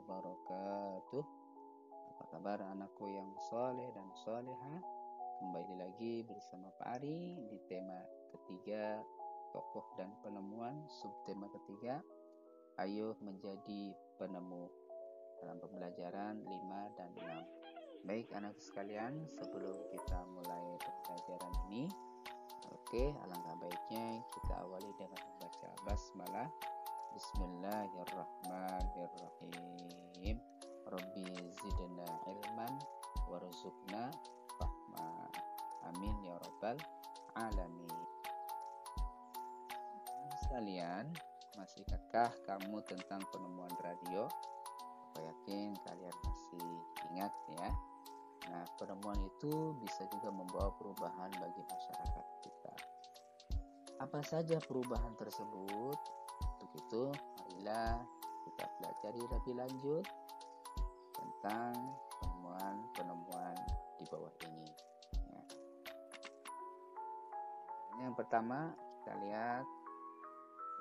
wabarakatuh. Apa kabar anakku yang soleh dan soleha? Kembali lagi bersama Pak Ari di tema ketiga, tokoh dan penemuan. Subtema ketiga, ayo menjadi penemu, dalam pembelajaran 5 dan 6. Baik anak sekalian, sebelum kita mulai pembelajaran ini, alangkah baiknya kita awali dengan membaca basmalah. Bismillahirrahmanirrahim. Rabbi zidna ilman warzuqna rahmah. Amin ya rabbal alamin. Sekalian, masih ingatkah kamu tentang penemuan radio? Aku yakin kalian masih ingat ya. Nah, penemuan itu bisa juga membawa perubahan bagi masyarakat kita. Apa saja perubahan tersebut? Untuk itu, marilah kita pelajari lebih lanjut tentang penemuan-penemuan di bawah ini. Ya. Yang pertama, kita lihat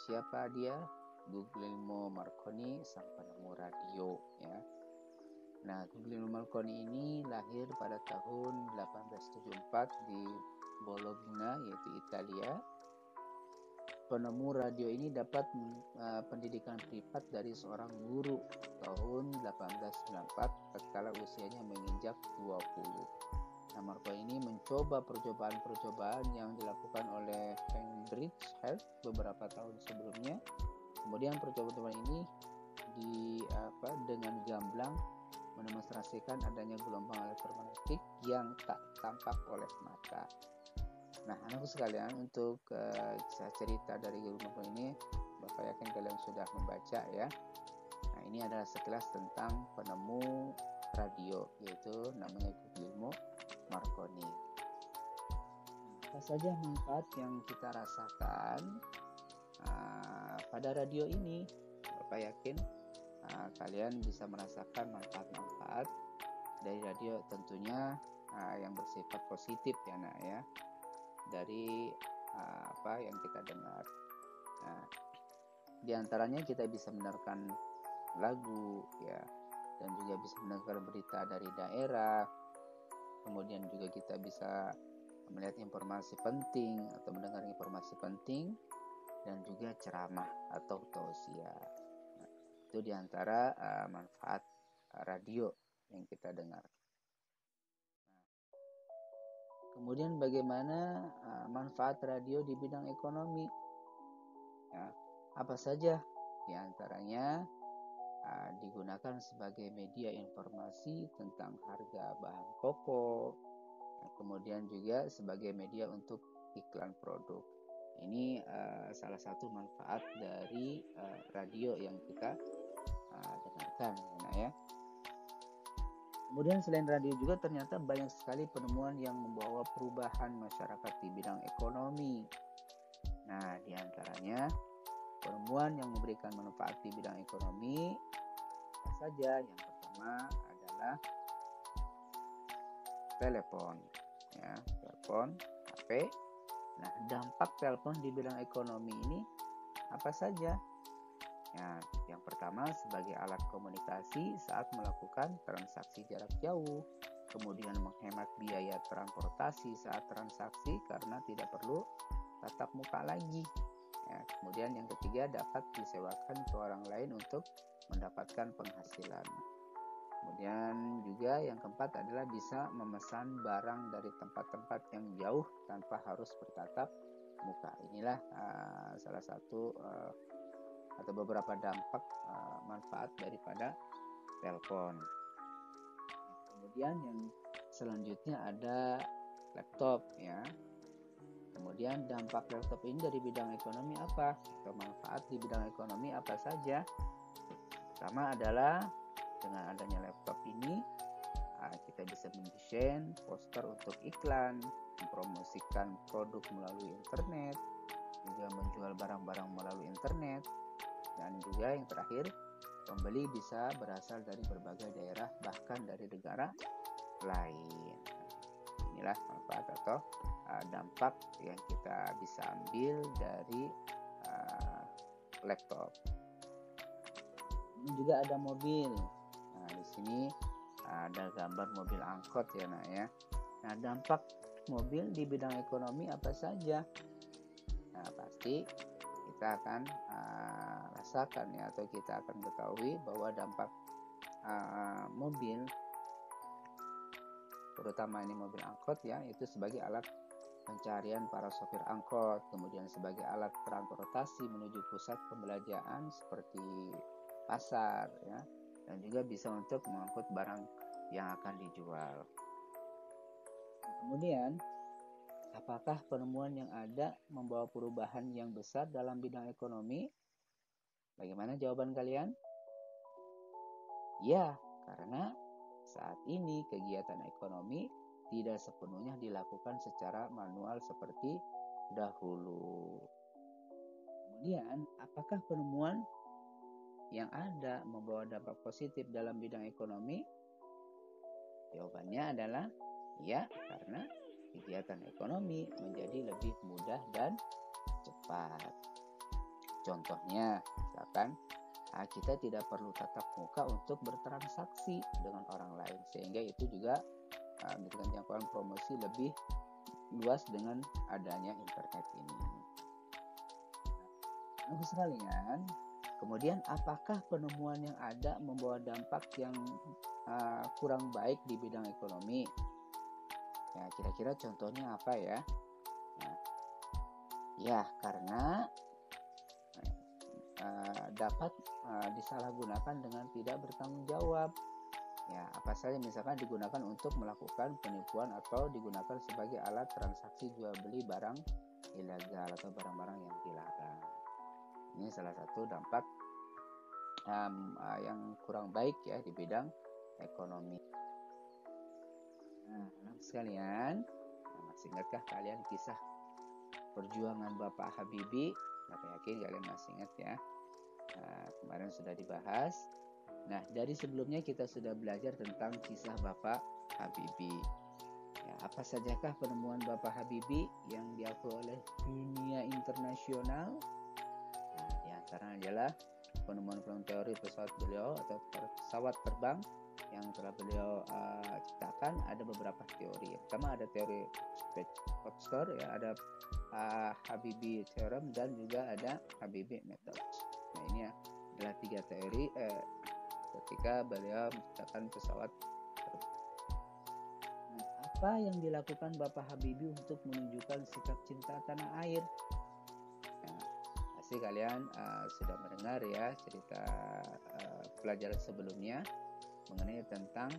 siapa dia? Guglielmo Marconi, sang penemu radio. Ya. Nah, Guglielmo Marconi ini lahir pada tahun 1874 di Bologna, yaitu Italia. Penemu radio ini dapat pendidikan privat dari seorang guru tahun 1894 tatkala usianya menginjak 20. Nah, Marconi ini mencoba percobaan yang dilakukan oleh Cambridge Health beberapa tahun sebelumnya. Kemudian percobaan ini dengan gamblang mendemonstrasikan adanya gelombang elektromagnetik yang tak tampak oleh mata. Nah, anakku sekalian, untuk kisah cerita dari guru Marconi ini, Bapak yakin kalian sudah membaca ya. Nah, ini adalah sekilas tentang penemu radio, yaitu namanya Guglielmo Marconi. Apa saja manfaat yang kita rasakan pada radio ini? Bapak yakin kalian bisa merasakan manfaat-manfaat dari radio, tentunya yang bersifat positif ya nak ya, dari apa yang kita dengar. Nah, diantaranya kita bisa mendengarkan lagu ya, dan juga bisa mendengar berita dari daerah. Kemudian juga kita bisa melihat informasi penting atau mendengar informasi penting, dan juga ceramah atau tausiah. Nah, itu diantara manfaat radio yang kita dengar. Kemudian bagaimana manfaat radio di bidang ekonomi? Ya, apa saja? Di antaranya digunakan sebagai media informasi tentang harga bahan pokok, kemudian juga sebagai media untuk iklan produk. Ini salah satu manfaat dari radio yang kita dengarkan ya. Kemudian selain radio juga ternyata banyak sekali penemuan yang membawa perubahan masyarakat di bidang ekonomi. Nah, diantaranya penemuan yang memberikan manfaat di bidang ekonomi apa saja? Yang pertama adalah telepon, ya, telepon, HP. Nah, dampak telepon di bidang ekonomi ini apa saja? Ya, yang pertama sebagai alat komunikasi saat melakukan transaksi jarak jauh, kemudian menghemat biaya transportasi saat transaksi karena tidak perlu tatap muka lagi. Ya, kemudian yang ketiga dapat disewakan ke orang lain untuk mendapatkan penghasilan. Kemudian juga yang keempat adalah bisa memesan barang dari tempat-tempat yang jauh tanpa harus bertatap muka. Inilah salah satu atau beberapa dampak manfaat daripada telepon. Kemudian yang selanjutnya ada laptop ya. Kemudian dampak laptop ini dari bidang ekonomi apa? Atau manfaat di bidang ekonomi apa saja? Pertama adalah dengan adanya laptop ini kita bisa mendesain poster untuk iklan, mempromosikan produk melalui internet, juga menjual barang-barang melalui internet. Dan juga yang terakhir, pembeli bisa berasal dari berbagai daerah, bahkan dari negara lain. Inilah manfaat atau dampak yang kita bisa ambil dari laptop. Ini juga ada mobil. Nah, di sini ada gambar mobil angkot ya nak ya. Nah, dampak mobil di bidang ekonomi apa saja? Nah, pasti kita akan rasakan ya, atau kita akan ketahui bahwa dampak mobil, terutama ini mobil angkot ya, itu sebagai alat pencarian para sopir angkot, kemudian sebagai alat transportasi menuju pusat pembelanjaan seperti pasar ya, dan juga bisa untuk mengangkut barang yang akan dijual. Kemudian, apakah penemuan yang ada membawa perubahan yang besar dalam bidang ekonomi? Bagaimana jawaban kalian? Ya, karena saat ini kegiatan ekonomi tidak sepenuhnya dilakukan secara manual seperti dahulu. Kemudian, apakah penemuan yang ada membawa dampak positif dalam bidang ekonomi? Jawabannya adalah ya, karena kegiatan ekonomi menjadi lebih mudah dan cepat. Contohnya, misalkan kita tidak perlu tatap muka untuk bertransaksi dengan orang lain, sehingga itu juga memberikan jangkauan promosi lebih luas dengan adanya internet ini. Nah, sekalian, kemudian apakah penemuan yang ada membawa dampak yang kurang baik di bidang ekonomi? Ya, kira-kira contohnya apa ya? Nah, ya, karena dapat disalahgunakan dengan tidak bertanggung jawab. Ya, apa saja misalkan digunakan untuk melakukan penipuan atau digunakan sebagai alat transaksi jual beli barang ilegal atau barang-barang yang dilarang. Ini salah satu dampak yang kurang baik ya di bidang ekonomi. Nah, sekalian, masih ingatkah kalian kisah perjuangan Bapak Habibie? Saya yakin kalian masih ingat ya. Kemarin sudah dibahas. Nah, dari sebelumnya kita sudah belajar tentang kisah Bapak Habibie. Ya, apa sajakah penemuan Bapak Habibie yang diakui oleh dunia internasional? Nah, di antaranya adalah penemuan teori pesawat beliau atau pesawat terbang yang telah beliau ciptakan. Ada beberapa teori. Yang pertama ada teori Oxford ya, ada Habibie Theorem dan juga ada Habibie Method. Nah, ini adalah 3 teori ketika beliau menciptakan pesawat. Nah, apa yang dilakukan Bapak Habibie untuk menunjukkan sikap cinta tanah air? Nah, pasti kalian sudah mendengar ya cerita pelajaran sebelumnya mengenai tentang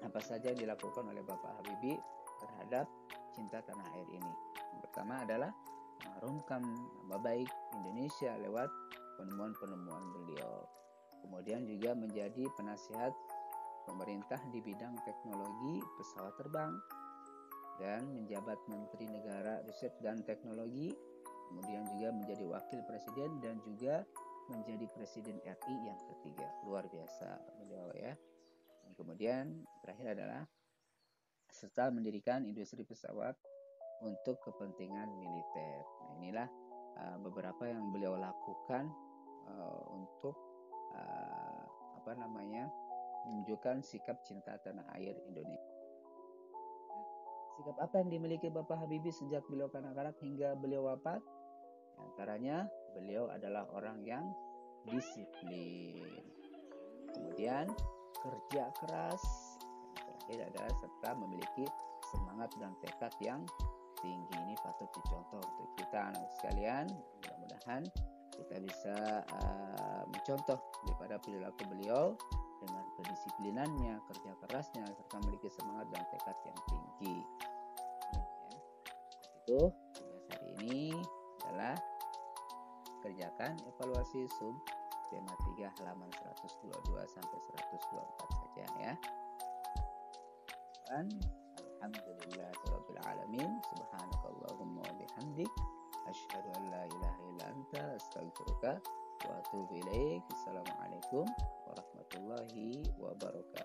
apa saja yang dilakukan oleh Bapak Habibie terhadap cinta tanah air ini. Yang pertama adalah mengharumkan nama baik Indonesia lewat penemuan-penemuan beliau. Kemudian juga menjadi penasihat pemerintah di bidang teknologi pesawat terbang dan menjabat Menteri Negara Riset dan Teknologi. Kemudian juga menjadi wakil presiden dan juga menjadi presiden RI yang ketiga. Luar biasa beliau ya. Dan kemudian terakhir adalah serta mendirikan industri pesawat untuk kepentingan militer. Nah, inilah beberapa yang beliau lakukan untuk menunjukkan sikap cinta tanah air Indonesia. Sikap apa yang dimiliki Bapak Habibie sejak beliau kanak-kanak hingga beliau wafat? Di antaranya beliau adalah orang yang disiplin, kemudian kerja keras, dan terakhir adalah serta memiliki semangat dan tekad yang tinggi. Ini patut dicontoh untuk kita anak sekalian. Mudah-mudahan kita bisa mencontoh daripada perilaku beliau dengan kedisiplinannya, kerja kerasnya, serta memiliki semangat dan tekad yang tinggi. Itu tugas hari ini adalah kerjakan evaluasi sub tema 3 halaman 122 sampai 124 saja ya. Dan alhamdulillahirabbil alamin, subhanakallahumma wa bihamdik, asyhadu an la ilaha illa anta, astaghfiruka wa atubu ilaik. Assalamualaikum warahmatullahi wabarakatuh.